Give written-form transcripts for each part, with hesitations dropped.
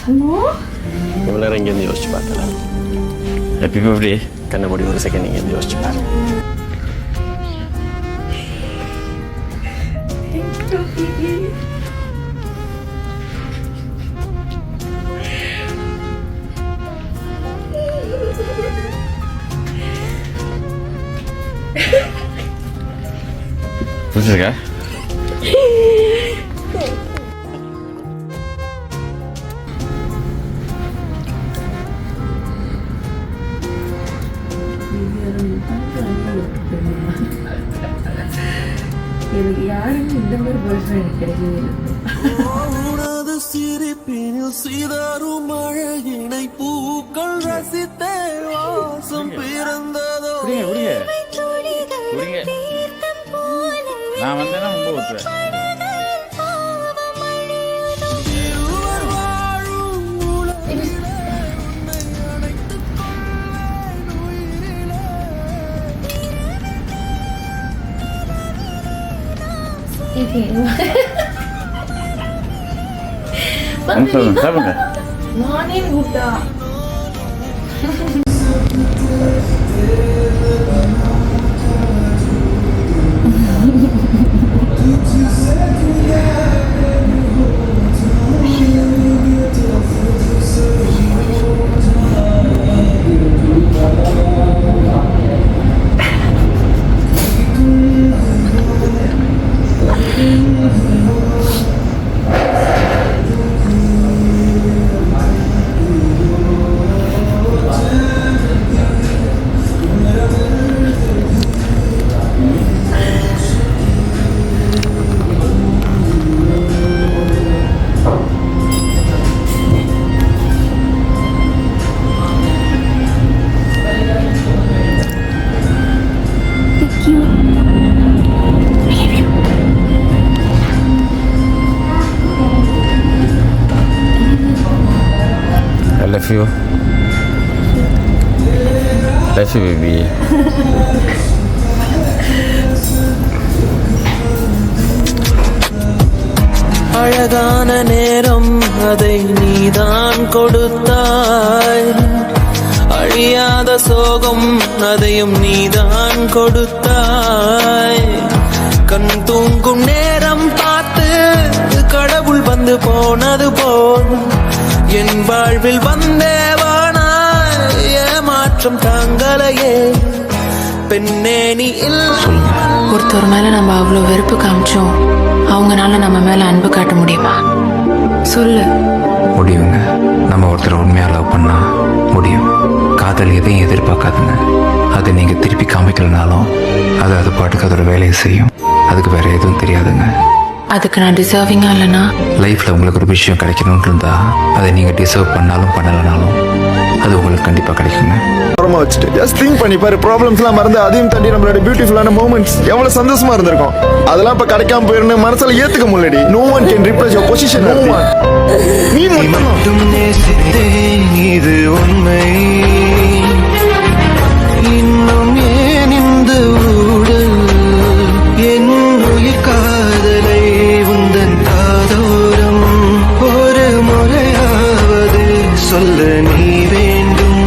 Hello, இவ்வளோ நேரம் இங்கேருந்து யோசிச்சு பார்த்தல. எப்பயுமே இப்படி கண்ணை மூடி ஒரு செகண்ட் இங்கேருந்து யோசிச்சு பாரு. பிடிச்சிருக்கா? எனக்கு யாருன்னு இந்த மாதிரி பாய் ஃப்ரெண்ட் கிடைக்கவே இல்லை. சிரிப்பினில் சீதாரும் அழகினை பூக்கள் ரசித்தே வாசம் பிறந்ததோ. நான் வந்தேன்னா ரொம்ப ஊற்றுவேன். சாப்பிடுங்க. நானே கூட்டா Love you. Love you, baby. அழகான நேரம் அதை நீதான் கொடுத்தாய், அழியாத சோகம் அதையும் நீதான் கொடுத்தாய். கண் தூங்கும் நேரம் பார்த்து கடவுள் வந்து போனது போல் என் வாழ்வில் வந்தேவானா ஏமாற்றம் தாங்களையே பெண்ணே நீ ஒருத்தர் மேல நம்ம அவ்வளவு வெறுப்பு காமிச்சோம், அவங்கனால நம்ம மேல அன்பு காட்ட முடியுமா? சொல்லு. முடியுங்க. நம்ம ஒருத்தர் உண்மையா லவ் பண்ணா முடியும். காதல் எதையும் எதிர்பார்க்காதுங்க. அதை நீங்க திருப்பி காமிக்கலனாலும் அது பாட்டுக்கு அதோட வேலையை செய்யும். அதுக்கு வேற எதுவும் தெரியாதுங்க. அதுக்கு நான் டிசர்விங்கா இல்லைனா? லைஃப்ல உங்களுக்கு ஒரு விஷயம் கிடைக்கணும்னு இருந்தா அதை நீங்க டிசர்வ் பண்ணாலும் பண்ணலனாலும் அது உங்களுக்கு கண்டிப்பா கிடைக்குங்க. ஓரமா வச்சுட்டு ஜஸ்ட் திங்க் பண்ணி பாரு. ப்ராப்ளம்ஸ்லாம் மறந்து அதையும் தாண்டி நம்மளோட பியூட்டிஃபுல்லான மூமெண்ட்ஸ் எவ்வளவு சந்தோஷமா இருந்திருக்கும். அதெல்லாம் இப்ப கிடைக்காம போயிருந்து மனசுல ஏத்துக்க முடியலடி. No one can replace your position. No one. நீ மட்டும் நேசித்தேன், இது உண்மை. இன்னும் ஏன் இந்த ஊடல் என் உயிர் காதலை உந்தன் காதோரம் ஒரு முறையாவது சொல்ல நீ வேண்டும்.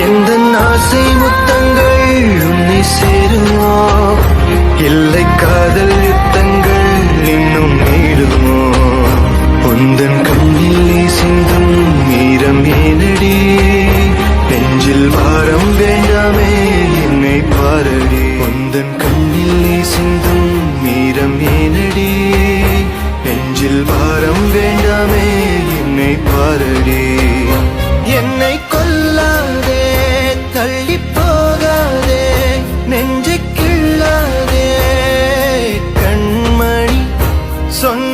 எந்த ஆசை முத்தங்கள் உன்னை சேருமோ, இல்லை காதல் யுத்தங்கள் இன்னும் நீடுமோ. உந்தன் கண்ணில் சிந்தும் ஈரம் ஏனடி, நெஞ்சில் வாரம் வேண்டாமே என்னை பாரடி. உந்தன் கண்ணில் சிந்தும் ஈரம் ஏனடி, நெஞ்சில் வாரம் வேண்டாமே என்னை பாரடி. என்னை கொல்லாதே, தள்ளி போகாதே, நெஞ்சை கிள்ளாதே கண்மணி சொன்ன